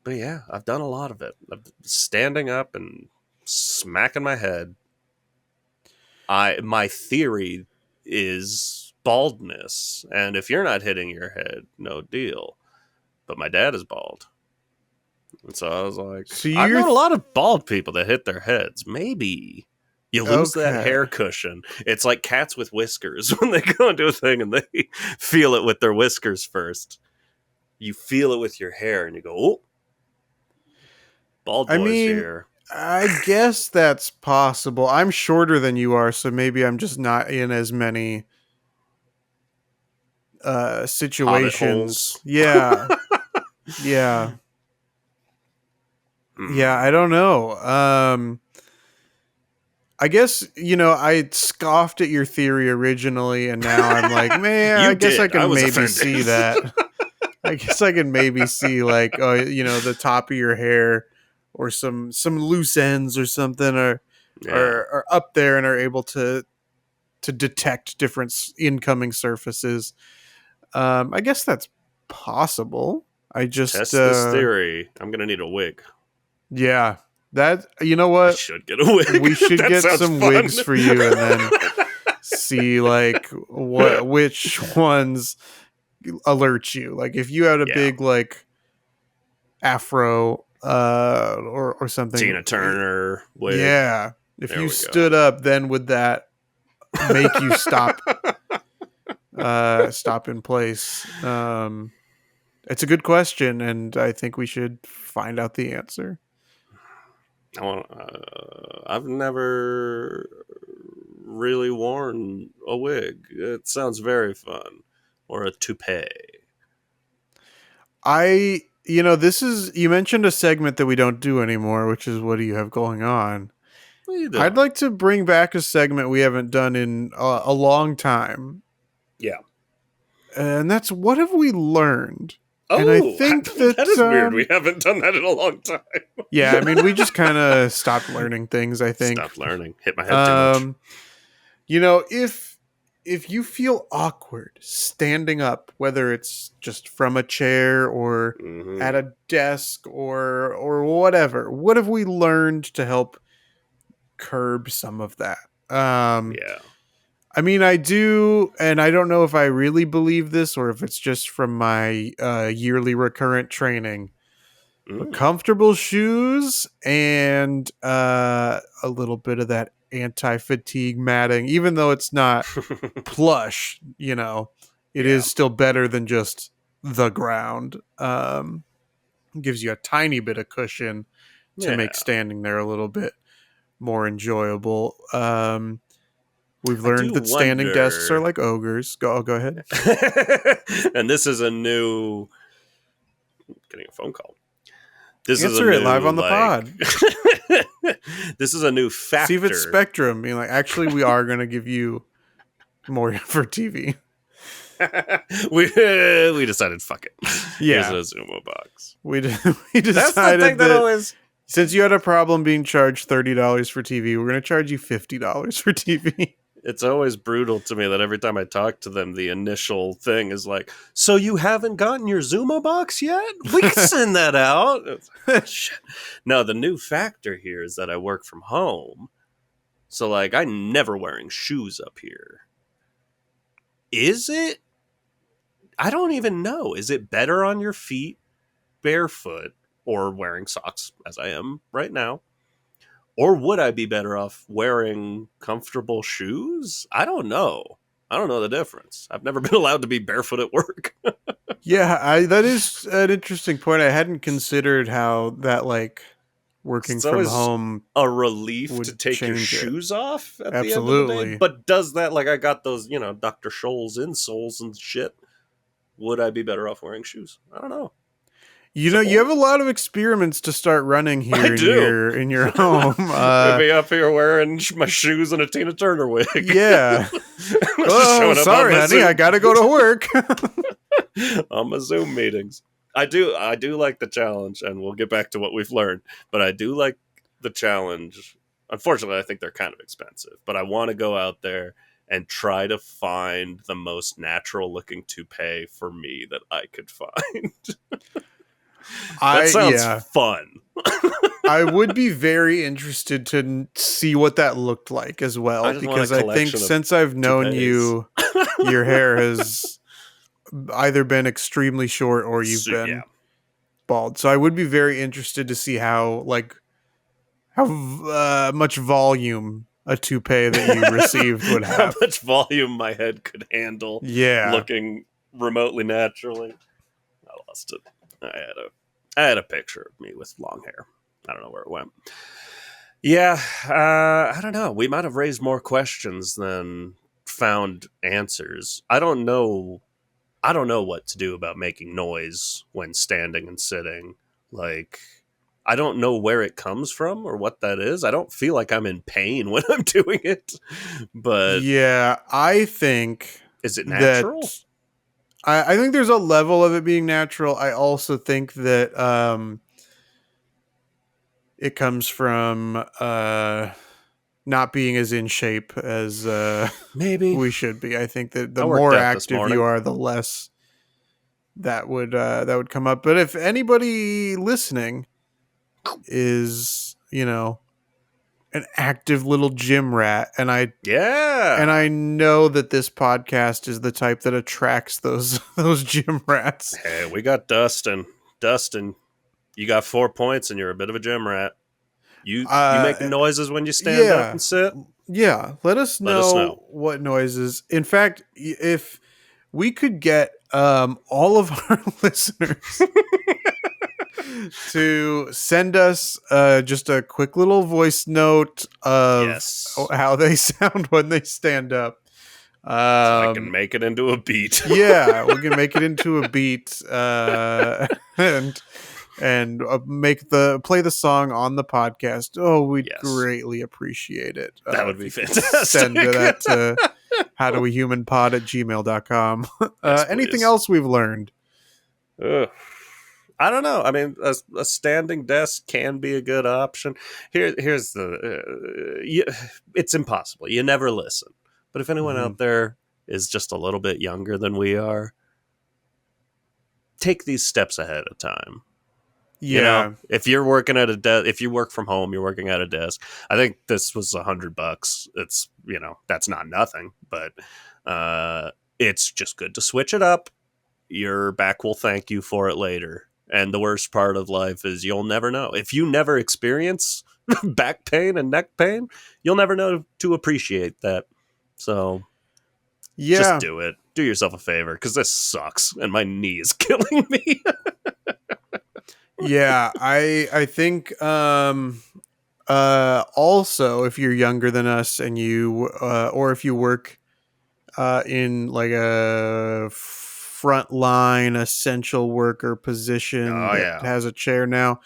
B: But yeah, I've done a lot of it. Standing up and smacking my head. My theory is baldness, and if you're not hitting your head, no deal. But my dad is bald, and so I was like,
A: So
B: I've
A: you're
B: known a lot of bald people that hit their heads. Maybe you lose that
A: okay.
B: hair cushion. It's like cats with whiskers when they go into a thing and they feel it with their whiskers first. You feel it with your hair, and you go, "Oh, bald
A: I
B: boy's
A: mean,
B: here."
A: I guess that's possible. I'm shorter than you are, so maybe I'm just not in as many
B: Hobbit
A: situations.
B: holes.
A: Yeah. Yeah. Yeah,
B: Hmm.
A: I don't know. I guess, I scoffed at your theory originally, and now I'm like, man,
B: You
A: I guess I
B: did. I
A: can
B: was
A: maybe
B: offended.
A: see that. I guess I can maybe see like, the top of your hair or some loose ends or something
B: Yeah.
A: are up there and are able to detect different incoming surfaces. I guess that's possible. I just
B: Test this theory. I'm gonna need a wig.
A: yeah, that
B: I
A: what
B: should get a wig.
A: we should
B: That
A: get
B: sounds
A: some
B: fun.
A: wigs for you and then see like which ones alert you. Like if you had a
B: Yeah.
A: big like afro or something,
B: Tina Turner wig.
A: yeah. If
B: There
A: you
B: we go.
A: stood up, then would that make you stop in place? It's a good question, and I think we should find out the answer.
B: I've never really worn a wig. It sounds very fun. Or a toupee.
A: This is, you mentioned a segment that we don't do anymore, which is what do you have going on?
B: What are you
A: I'd
B: doing?
A: like to bring back a segment we haven't done in a long time,
B: Yeah.
A: and that's what have we learned? And I
B: Oh,
A: think
B: that
A: that,
B: is weird. We haven't done that in a long time.
A: yeah, I mean, we just kind of stopped learning things, I think.
B: Stopped learning. Hit my head too much.
A: Um, if you feel awkward standing up, whether it's just from a chair or
B: Hmm.
A: at a desk or whatever, what have we learned to help curb some of that?
B: Yeah.
A: I mean, I do, and I don't know if I really believe this or if it's just from my yearly recurrent training. But
B: Mm.
A: comfortable shoes and a little bit of that anti-fatigue matting, even though it's not plush, it
B: Yeah.
A: is still better than just the ground. Gives you a tiny bit of cushion to make
B: Yeah.
A: standing there a little bit more enjoyable. We've
B: I
A: learned
B: do
A: that standing desks are
B: wonder.
A: like ogres. Go ahead.
B: And this is a new. Getting a phone call. This is a
A: Answer it live
B: new,
A: on the
B: like.
A: pod.
B: This is a new
A: See if it's
B: factor.
A: Spectrum. Like, actually, we are going to give you more for TV.
B: we decided, fuck it. Here's a
A: Yeah,
B: Zumo box.
A: we
B: That's the thing
A: decided
B: that
A: that
B: always.
A: since you had a problem being charged $30 for TV, we're going to charge you $50 for TV.
B: It's always brutal to me that every time I talk to them, the initial thing is like, "So you haven't gotten your Zumo box yet? We can send that out." It's like, oh, shit. No, the new factor here is that I work from home, so like I'm never wearing shoes up here. Is it? I don't even know. Is it better on your feet barefoot or wearing socks, as I am right now? Or would I be better off wearing comfortable shoes? I don't know. I don't know the difference. I've never been allowed to be barefoot at work.
A: Yeah, that is an interesting point. I hadn't considered how that like working
B: It's
A: from
B: always
A: home
B: a relief to
A: would
B: take your
A: change it.
B: shoes off at the end of the day.
A: Absolutely.
B: But does that, like, I got those, Dr. Scholl's insoles and shit. Would I be better off wearing shoes? I don't know.
A: You know, you have
B: support.
A: a lot of experiments to start running
B: I
A: here
B: do.
A: in your home.
B: With me up here wearing my shoes and a Tina Turner wig.
A: Yeah.
B: Just
A: Oh,
B: showing up on
A: sorry,
B: my
A: honey, I
B: Zoom
A: gotta go to work.
B: on my Zoom meetings. I do like the challenge, and we'll get back to what we've learned. But I do like the challenge. Unfortunately, I think they're kind of expensive. But I want to go out there and try to find the most natural looking toupee for me that I could find. That sounds
A: Yeah,
B: fun.
A: I would be very interested to see what that looked like as
B: I
A: well,
B: just want a
A: because I think
B: collection of
A: since I've known
B: toupees.
A: you, your hair has either been extremely short or you've
B: Yeah.
A: been bald. So I would be very interested to see how much volume a toupee that you received would
B: How
A: have.
B: much volume my head could handle
A: Yeah.
B: looking remotely naturally. I lost it. I had a picture of me with long hair. I don't know where it went. Yeah, I don't know. We might have raised more questions than found answers. I don't know. I don't know what to do about making noise when standing and sitting. Like, I don't know where it comes from or what that is. I don't feel like I'm in pain when I'm doing it. But
A: Yeah, I think
B: is it natural?
A: that I think there's a level of it being natural. I also think that it comes from not being as in shape as
B: Maybe.
A: we should be. I think that the
B: I worked
A: more
B: out this
A: active you
B: morning.
A: are, the less that would come up. But if anybody listening is, an active little gym rat, and
B: Yeah.
A: I know that this podcast is the type that attracts those those gym rats.
B: Hey, we got Dustin. Dustin, you got 4 points and you're a bit of a gym rat. You making
A: Uh
B: noises when you stand up
A: yeah.
B: and sit?
A: Yeah, let us
B: Let us know.
A: know what noises. In fact, if we could get all of our listeners to send us just a quick little voice note of
B: Yes.
A: how they sound when they stand up.
B: So I can make it into a beat.
A: Yeah, we can make it into a beat and make the play the song on the podcast. Oh, we'd
B: Yes.
A: greatly appreciate it
B: That would
A: if
B: be
A: you could
B: fantastic.
A: send that to howdowehumanpod@gmail.com.
B: Yes,
A: Anything
B: please.
A: else we've learned?
B: Ugh. I don't know. I mean, a standing desk can be a good option. Here's it's impossible. You never listen. But if anyone
A: Mm-hmm.
B: out there is just a little bit younger than we are, take these steps ahead of time.
A: Yeah.
B: If you're working at a desk, if you work from home, you're working at a desk. I think this was $100. It's that's not nothing, but it's just good to switch it up. Your back will thank you for it later. And the worst part of life is you'll never know. If you never experience back pain and neck pain, you'll never know to appreciate that. So just
A: Yeah.
B: do it. Do yourself a favor because this sucks and my knee is killing me.
A: Yeah. I think also, if you're younger than us and you or if you work in like a frontline essential worker position
B: Oh,
A: that
B: yeah.
A: has a chair now,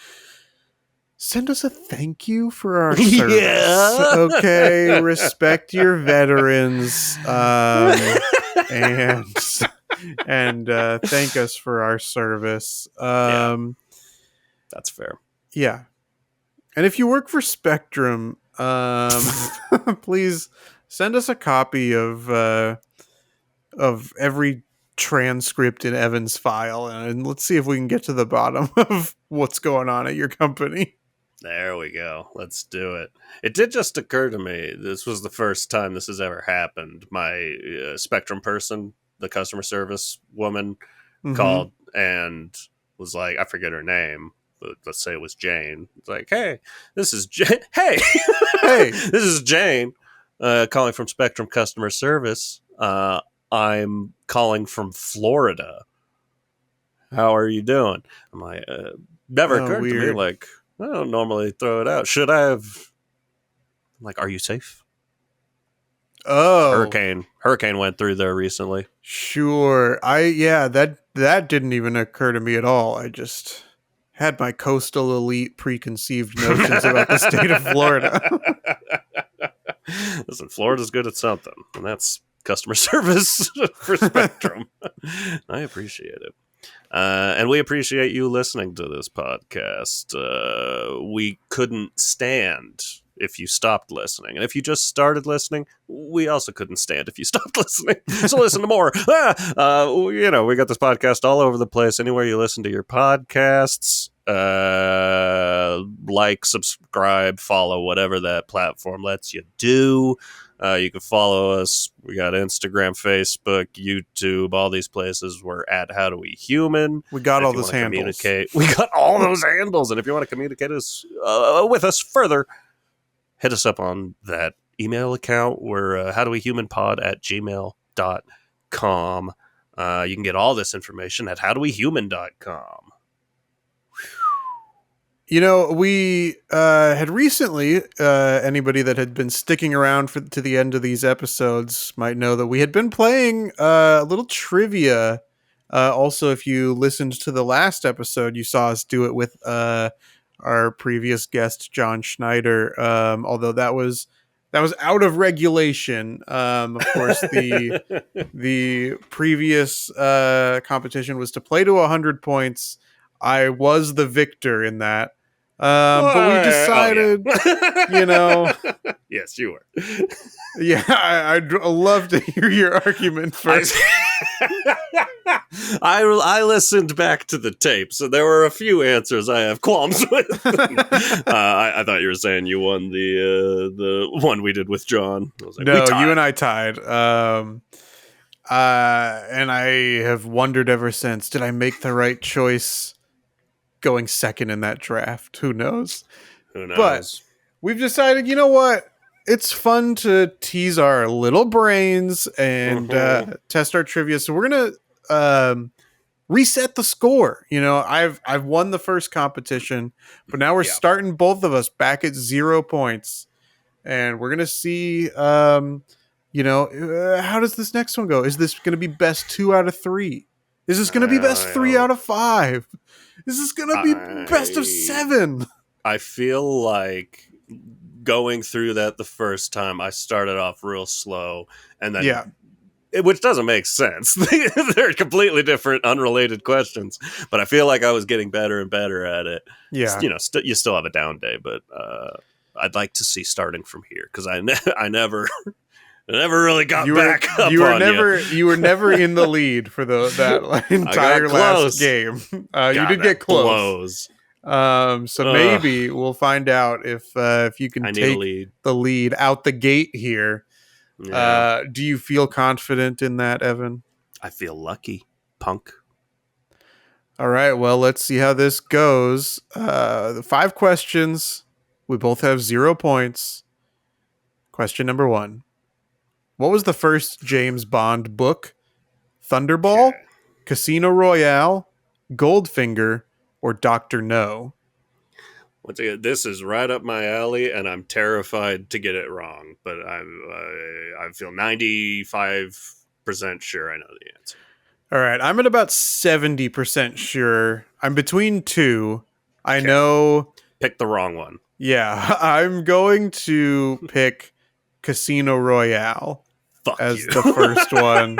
A: send us a thank you for our service.
B: Yeah.
A: Okay, respect your veterans, and thank us for our service.
B: Yeah, that's fair.
A: Yeah, and if you work for Spectrum, please send us a copy of every transcript in Evan's file, and let's see if we can get to the bottom of what's going on at your company.
B: There we go. Let's do it. It did just occur to me. This was the first time this has ever happened. My Spectrum person, the customer service woman,
A: Mm-hmm.
B: called and was like, I forget her name, but let's say it was Jane. It's like, hey, this is Jane. Hey,
A: Hey.
B: this is Jane calling from Spectrum customer service. I'm calling from Florida. How are you doing? I'm like, never
A: Oh,
B: occurred to me.
A: weird.
B: Like, I don't normally throw it out. Should I have? I'm like, are you safe?
A: Oh,
B: Hurricane went through there recently.
A: sure. Yeah, that didn't even occur to me at all. I just had my coastal elite preconceived notions about the state of Florida.
B: Listen, Florida's good at something, and that's customer service for Spectrum. I appreciate it. And we appreciate you listening to this podcast. We couldn't stand if you stopped listening. And if you just started listening, we also couldn't stand if you stopped listening. So listen to more. We got this podcast all over the place. Anywhere you listen to your podcasts, like, subscribe, follow, whatever that platform lets you do. You can follow us. We got Instagram, Facebook, YouTube, all these places. We're at HowDoWeHuman.
A: We got all those handles.
B: We got all those handles. And if you want to communicate with us further, hit us up on that email account. We're howdowehuman@gmail.com. You can get all this information at howdowehuman.com.
A: You know, we had recently, anybody that had been sticking around to the end of these episodes might know that we had been playing a little trivia. Also, if you listened to the last episode, you saw us do it with our previous guest, John Schneider. Although that was out of regulation. Of course, the previous competition was to play to 100 points. I was the victor in that. But we decided,
B: Yes, you were.
A: Yeah, I'd love to hear your argument first.
B: I listened back to the tape, so there were a few answers I have qualms with. I thought you were saying you won the one we did with John. I was like,
A: no, you and I tied. And I have wondered ever since, did I make the right choice going second in that draft? Who knows? But we've decided, you know what? It's fun to tease our little brains and test our trivia. So we're going to reset the score. You know, I've won the first competition, but now we're starting both of us back at 0 points. And we're going to see, how does this next one go? Is this going to be best 2 out of 3? Is this going to be best 3 out of 5? Is this going to be best of 7?
B: I feel like going through that the first time, I started off real slow, and then which doesn't make sense. They're completely different, unrelated questions, but I feel like I was getting better and better at it.
A: Yeah,
B: you still have a down day, but I'd like to see starting from here because I never really got back up
A: you were
B: on
A: never you were never in the lead for that entire last game. You did get close. So maybe we'll find out if you can take the lead out the gate here. Yeah. Do you feel confident in that, Evan?
B: I feel lucky, punk.
A: All right, well, let's see how this goes. The 5 questions. We both have 0 points. Question number 1. What was the first James Bond book? Thunderball, Casino Royale, Goldfinger, or Dr. No?
B: Once again, this is right up my alley, and I'm terrified to get it wrong. But I feel 95% sure I know the answer.
A: All right, I'm at about 70% sure. I'm between 2. I know.
B: Pick the wrong one.
A: Yeah, I'm going to pick Casino Royale as the first one.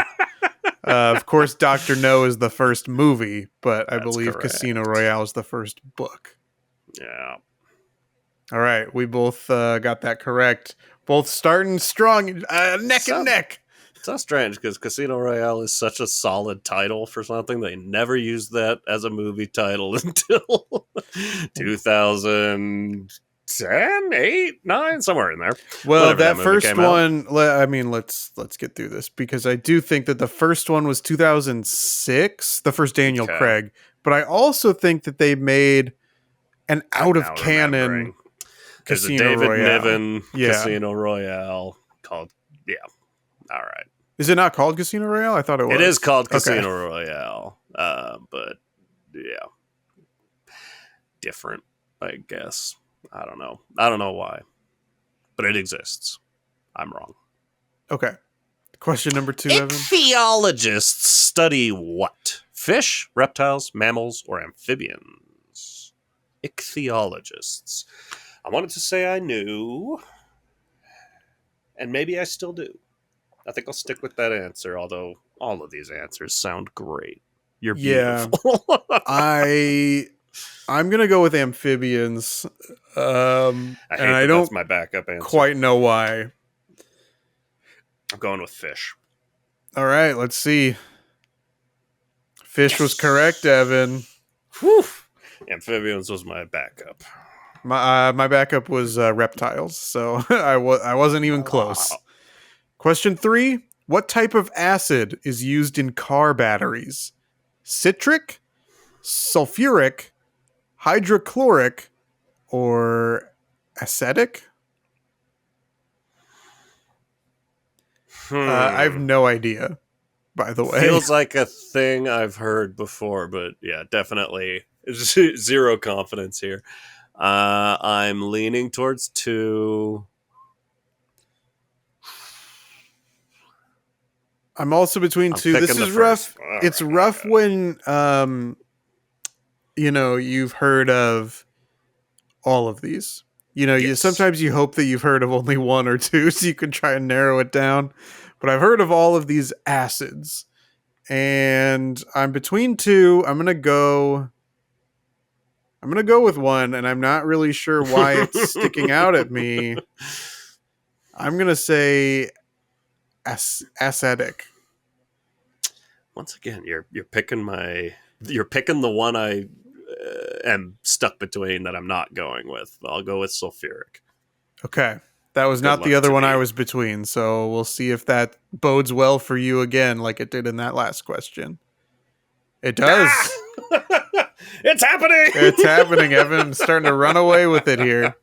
A: Of course, Dr. No is the first movie, but I believe correct. Casino Royale is the first book.
B: Yeah.
A: All right, we both got that correct. Both starting strong, neck and neck.
B: It's so strange because Casino Royale is such a solid title for something. They never used that as a movie title until 2010, 8, 9, somewhere in there.
A: Well, that first one, I mean, let's get through this because I do think that the first one was 2006, the first Daniel Craig, but I also think that they made an out of canon Casino
B: David
A: Royale.
B: Niven Casino Royale called, all right.
A: Is it not called Casino Royale? I thought it was.
B: It is called Casino Royale, but different, I guess. I don't know why, but it exists. I'm wrong.
A: Okay. Question number 2, Evan.
B: Ichthyologists study what? Fish, reptiles, mammals, or amphibians? ichthyologists. I wanted to say I knew, and maybe I still do. I think I'll stick with that answer, although all of these answers sound great. You're
A: Yeah,
B: beautiful.
A: I'm gonna go with amphibians,
B: I
A: and
B: hate
A: I
B: that that's
A: don't
B: my backup answer.
A: quite know why.
B: I'm going with fish.
A: All right, let's see. Fish was correct, Evan.
B: Whew. Amphibians was my backup.
A: My backup was reptiles, so I wasn't even close.
B: Wow.
A: Question 3: What type of acid is used in car batteries? Citric, sulfuric, hydrochloric, or acetic? I have no idea, by the way.
B: Feels like a thing I've heard before, but yeah, definitely zero confidence here. I'm leaning towards 2.
A: I'm also between
B: I'm
A: 2. This
B: picking the
A: is rough.
B: first. All
A: It's
B: right,
A: rough
B: okay.
A: when you've heard of all of these. You
B: Yes.
A: sometimes you hope that you've heard of only one or two so you can try and narrow it down. But I've heard of all of these acids. And I'm between 2. I'm going to go with one, and I'm not really sure why it's sticking out at me. I'm going to say acetic.
B: Once again, you're picking the one I am stuck between that I'm not going with. I'll go with sulfuric.
A: Okay. That was
B: Good
A: not the
B: luck
A: other
B: to
A: one I
B: me.
A: was between, so we'll see if that bodes well for you again, like it did in that last question. It
B: Ah!
A: does.
B: It's happening.
A: It's happening, Evan. I'm starting to run away with it here.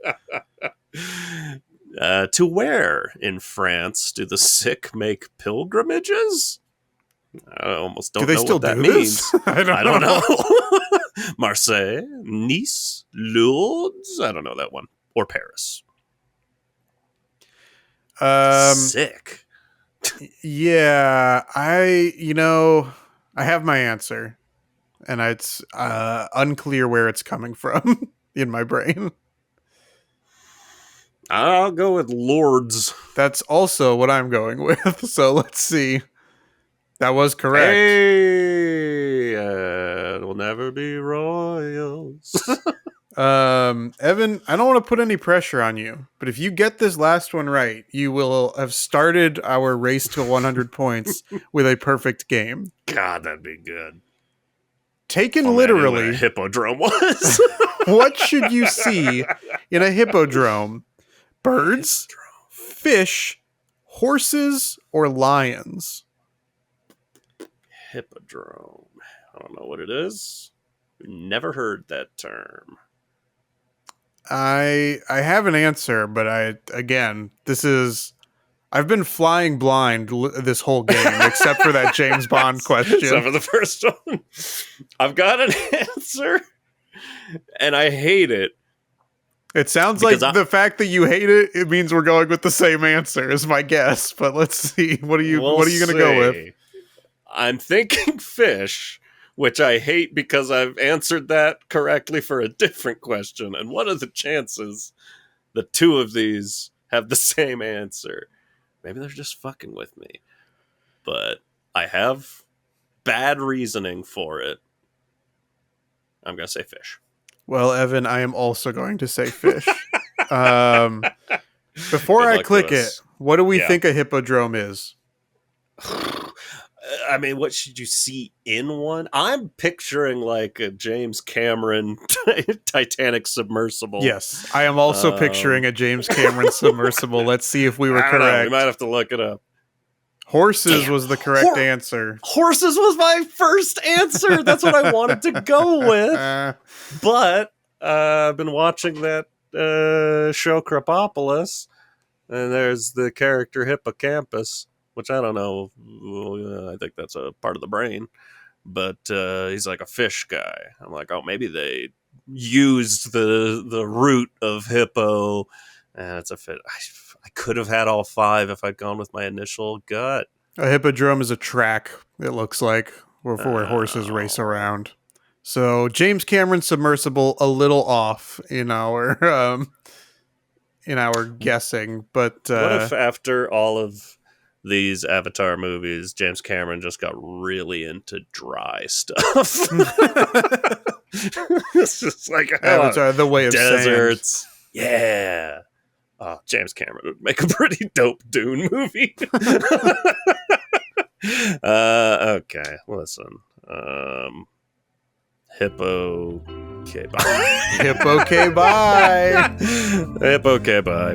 B: To where in France do the sick make pilgrimages? I almost
A: Do
B: don't
A: they
B: know
A: still
B: what that
A: do this?
B: means.
A: I
B: I
A: don't
B: don't
A: know.
B: know. Marseille, Nice, Lourdes. I don't know that one. Or Paris.
A: Um,
B: Sick.
A: yeah, I have my answer, and it's unclear where it's coming from in my brain.
B: I'll go with Lourdes.
A: That's also what I'm going with. So let's see. That was correct.
B: Hey, we'll never be royals.
A: Evan, I don't want to put any pressure on you, but if you get this last one right, you will have started our race to 100 points with a perfect game.
B: God, that'd be good. If
A: Taken
B: only I knew what a
A: literally,
B: hippodrome was.
A: what should you see in a hippodrome? Birds, fish, horses, or lions?
B: Hippodrome. I don't know what it is. Never heard that term.
A: I have an answer, but I've been flying blind this whole game, except for that James Bond
B: Except
A: question.
B: for the first one. I've got an answer, and I hate it.
A: It sounds
B: Because
A: like the fact that you hate it, it means we're going with the same answer, is my guess. But let's see.
B: we'll
A: What are you gonna go with?
B: see. I'm thinking fish, which I hate because I've answered that correctly for a different question. And what are the chances the two of these have the same answer? Maybe they're just fucking with me. But I have bad reasoning for it. I'm going to say fish.
A: Well, Evan, I am also going to say fish. um, before
B: Good
A: I
B: luck to
A: click it,
B: us.
A: what do we
B: Yeah.
A: think a hippodrome is?
B: I mean, what should you see in one? I'm picturing like a James Cameron Titanic submersible.
A: Yes, I am also picturing a James Cameron submersible. Let's see if we were
B: I don't know. We
A: correct.
B: might have to look it up.
A: Horses
B: Damn.
A: was the correct answer.
B: Horses was my first answer. That's what I wanted to go with. But I've been watching that show Krapopolis, and there's the character Hippocampus, which I don't know. I think that's a part of the brain. But he's like a fish guy. I'm like, oh, maybe they used the root of hippo, and it's a fish. I could have had all 5 if I'd gone with my initial gut.
A: A hippodrome is a track, it looks like, where horses race
B: Oh.
A: around. So James Cameron submersible a little off in our guessing, but
B: What if after all of these Avatar movies, James Cameron just got really into dry stuff? It's just like
A: Avatar: The Way of
B: deserts. Yeah. Oh, James Cameron would make a pretty dope Dune movie. Okay, listen. Hippo. Okay, bye.
A: Sand. Hippo, okay, bye.
B: Hippo, okay, bye.